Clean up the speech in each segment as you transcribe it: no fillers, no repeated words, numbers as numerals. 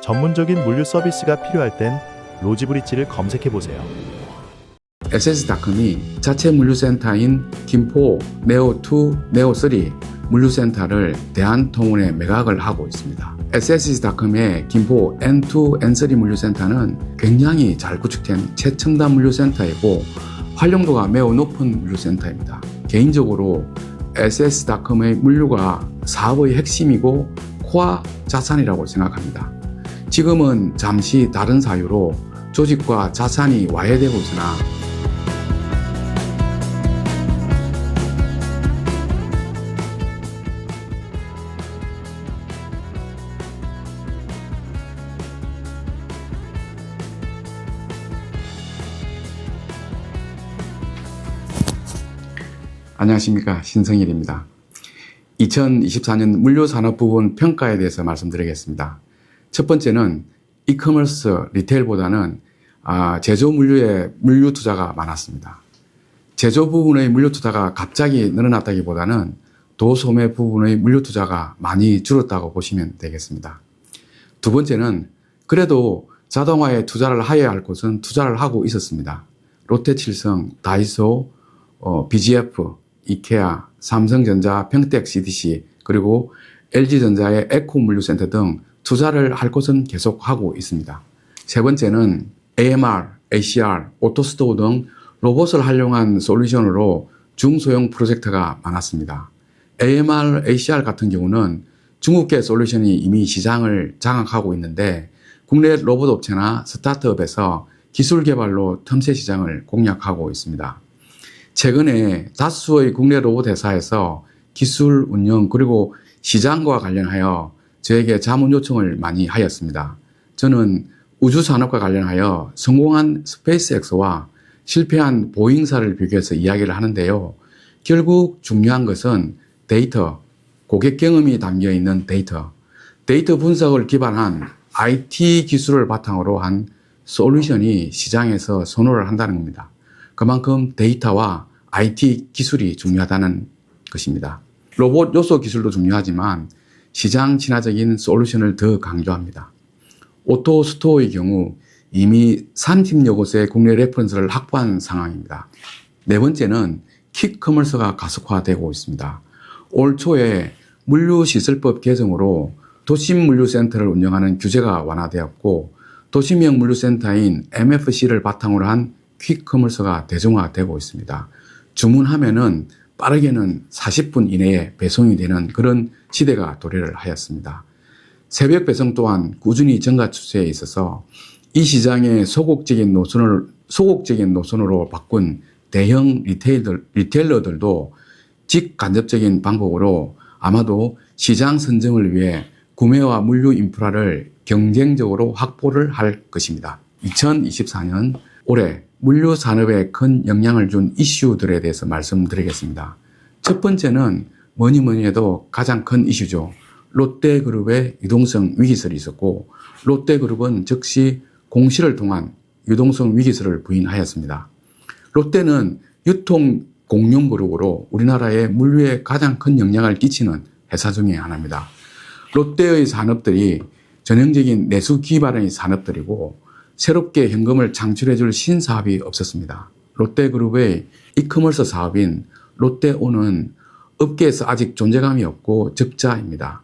전문적인 물류 서비스가 필요할 땐 로지브리지를 검색해보세요. SS닷컴이 자체 물류센터인 김포 네오2, 네오3 물류센터를 대한통운에 매각을 하고 있습니다. SS닷컴의 김포 N2, N3 물류센터는 굉장히 잘 구축된 최첨단 물류센터이고 활용도가 매우 높은 물류센터입니다. 개인적으로 SS닷컴의 물류가 사업의 핵심이고 코어 자산이라고 생각합니다. 지금은 잠시 다른 사유로 조직과 자산이 와해되고 있으나 안녕하십니까, 신성일입니다. 2024년 물류산업 부분 평가에 대해서 말씀드리겠습니다. 첫 번째는 이커머스 리테일보다는 제조 물류에 물류 투자가 많았습니다. 제조 부분의 물류 투자가 갑자기 늘어났다기보다는 도소매 부분의 물류 투자가 많이 줄었다고 보시면 되겠습니다. 두 번째는 그래도 자동화에 투자를 해야 할 곳은 투자를 하고 있었습니다. 롯데칠성, 다이소, BGF, 이케아, 삼성전자, 평택 CDC, 그리고 LG전자의 에코물류센터 등 투자를 할 곳은 계속하고 있습니다. 세 번째는 AMR, ACR, 오토스토어 등 로봇을 활용한 솔루션으로 중소형 프로젝트가 많았습니다. AMR, ACR 같은 경우는 중국계 솔루션이 이미 시장을 장악하고 있는데 국내 로봇 업체나 스타트업에서 기술 개발로 틈새 시장을 공략하고 있습니다. 최근에 다수의 국내 로봇 회사에서 기술 운영 그리고 시장과 관련하여 저에게 자문 요청을 많이 하였습니다. 저는 우주산업과 관련하여 성공한 스페이스X와 실패한 보잉사를 비교해서 이야기를 하는데요. 결국 중요한 것은 데이터, 고객 경험이 담겨있는 데이터 분석을 기반한 IT 기술을 바탕으로 한 솔루션이 시장에서 선호를 한다는 겁니다. 그만큼 데이터와 IT 기술이 중요하다는 것입니다. 로봇 요소 기술도 중요하지만 시장 친화적인 솔루션을 더 강조합니다. 오토스토어의 경우 이미 30여 곳의 국내 레퍼런스를 확보한 상황입니다. 네 번째는 퀵커머스가 가속화되고 있습니다. 올 초에 물류시설법 개정으로 도심물류센터를 운영하는 규제가 완화되었고 도심형 물류센터인 MFC를 바탕으로 한 퀵커머스가 대중화되고 있습니다. 주문하면은 빠르게는 40분 이내에 배송이 되는 그런 시대가 도래를 하였습니다. 새벽 배송 또한 꾸준히 증가 추세에 있어서 이 시장의 소극적인 노선으로 바꾼 대형 리테일러들도 직간접적인 방법으로 아마도 시장 선점을 위해 구매와 물류 인프라를 경쟁적으로 확보를 할 것입니다. 2024년 올해 물류 산업에 큰 영향을 준 이슈들에 대해서 말씀드리겠습니다. 첫 번째는 뭐니 해도 가장 큰 이슈죠. 롯데그룹의 유동성 위기설이 있었고 롯데그룹은 즉시 공시를 통한 유동성 위기설을 부인하였습니다. 롯데는 유통 공룡 그룹으로 우리나라의 물류에 가장 큰 영향을 끼치는 회사 중에 하나입니다. 롯데의 산업들이 전형적인 내수 기반의 산업들이고 새롭게 현금을 창출해 줄 신사업이 없었습니다. 롯데그룹의 이커머스 사업인 롯데온은 업계에서 아직 존재감이 없고 적자입니다.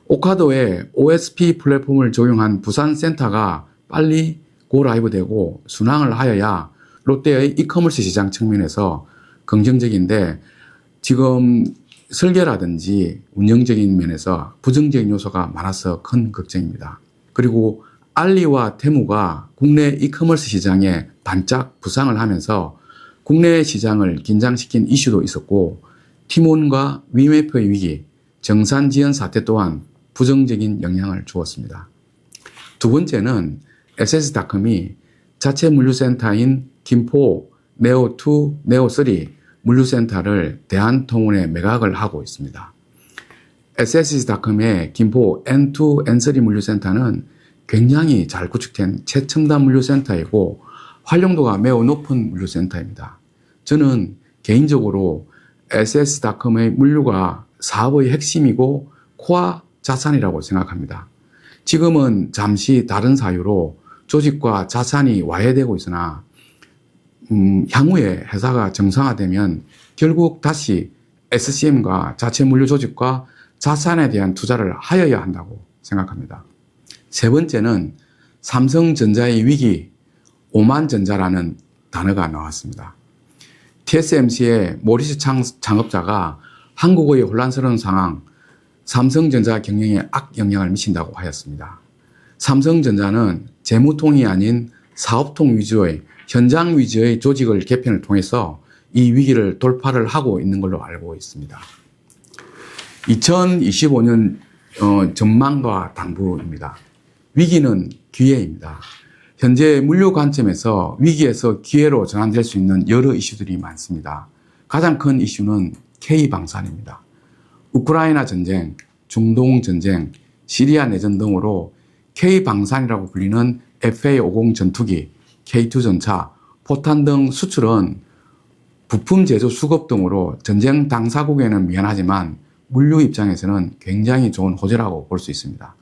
오카도에 OSP 플랫폼을 적용한 부산센터가 빨리 고라이브 되고 순항을 하여야 롯데의 이커머스 시장 측면에서 긍정적인데 지금 설계라든지 운영적인 면에서 부정적인 요소가 많아서 큰 걱정입니다. 그리고 알리와 테무가 국내 이커머스 시장에 반짝 부상을 하면서 국내 시장을 긴장시킨 이슈도 있었고 티몬과 위메프의 위기, 정산지연 사태 또한 부정적인 영향을 주었습니다. 두 번째는 SS닷컴이 자체 물류센터인 김포 네오2, 네오3 물류센터를 대한통운에 매각을 하고 있습니다. SS닷컴의 김포 N2, N3 물류센터는 굉장히 잘 구축된 최첨단 물류센터이고 활용도가 매우 높은 물류센터입니다. 저는 개인적으로 SS닷컴의 물류가 사업의 핵심이고 코어 자산이라고 생각합니다. 지금은 잠시 다른 사유로 조직과 자산이 와해되고 있으나 향후에 회사가 정상화되면 결국 다시 SCM과 자체 물류 조직과 자산에 대한 투자를 하여야 한다고 생각합니다. 세 번째는 삼성전자의 위기, 오만전자라는 단어가 나왔습니다. TSMC의 모리스 창업자가 한국의 혼란스러운 상황, 삼성전자 경영에 악영향을 미친다고 하였습니다. 삼성전자는 재무통이 아닌 사업통 위주의 현장 위주의 조직을 개편을 통해서 이 위기를 돌파를 하고 있는 걸로 알고 있습니다. 2025년 전망과 당부입니다. 위기는 기회입니다. 현재 물류 관점에서 위기에서 기회로 전환될 수 있는 여러 이슈들이 많습니다. 가장 큰 이슈는 K방산입니다. 우크라이나 전쟁, 중동 전쟁, 시리아 내전 등으로 K방산이라고 불리는 FA-50 전투기, K2 전차, 포탄 등 수출은 부품 제조 수급 등으로 전쟁 당사국에는 미안하지만 물류 입장에서는 굉장히 좋은 호재라고 볼 수 있습니다.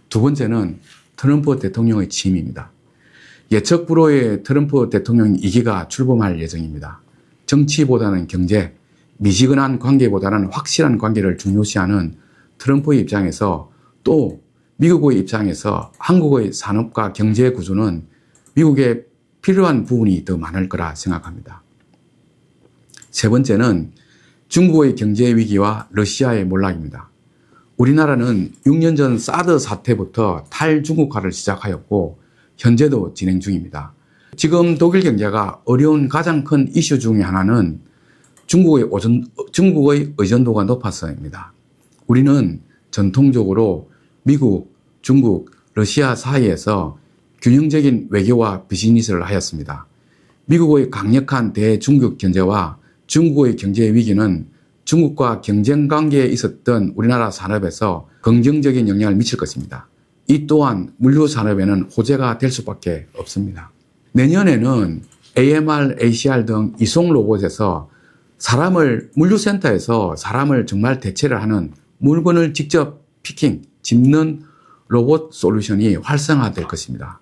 두 번째는 트럼프 대통령의 취임입니다. 예측 불허의 트럼프 대통령 2기가 출범할 예정입니다. 정치보다는 경제, 미지근한 관계보다는 확실한 관계를 중요시하는 트럼프의 입장에서 또 미국의 입장에서 한국의 산업과 경제 구조는 미국에 필요한 부분이 더 많을 거라 생각합니다. 세 번째는 중국의 경제 위기와 러시아의 몰락입니다. 우리나라는 6년 전 사드 사태부터 탈중국화를 시작하였고 현재도 진행 중입니다. 지금 독일 경제가 어려운 가장 큰 이슈 중에 하나는 중국의 의존도가 높아서입니다. 우리는 전통적으로 미국, 중국, 러시아 사이에서 균형적인 외교와 비즈니스를 하였습니다. 미국의 강력한 대중국 견제와 중국의 경제 위기는 중국과 경쟁 관계에 있었던 우리나라 산업에서 긍정적인 영향을 미칠 것입니다. 이 또한 물류 산업에는 호재가 될 수밖에 없습니다. 내년에는 AMR, ACR 등 이송 로봇에서 물류센터에서 사람을 정말 대체를 하는 물건을 직접 피킹, 짚는 로봇 솔루션이 활성화될 것입니다.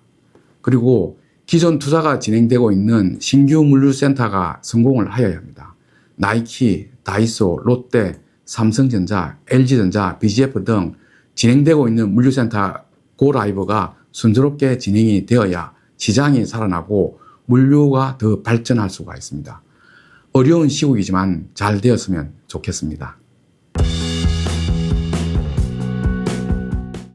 그리고 기존 투자가 진행되고 있는 신규 물류센터가 성공을 하여야 합니다. 나이키, 다이소, 롯데, 삼성전자, LG전자, BGF 등 진행되고 있는 물류센터 고라이브가 순조롭게 진행이 되어야 시장이 살아나고 물류가 더 발전할 수가 있습니다. 어려운 시국이지만 잘 되었으면 좋겠습니다.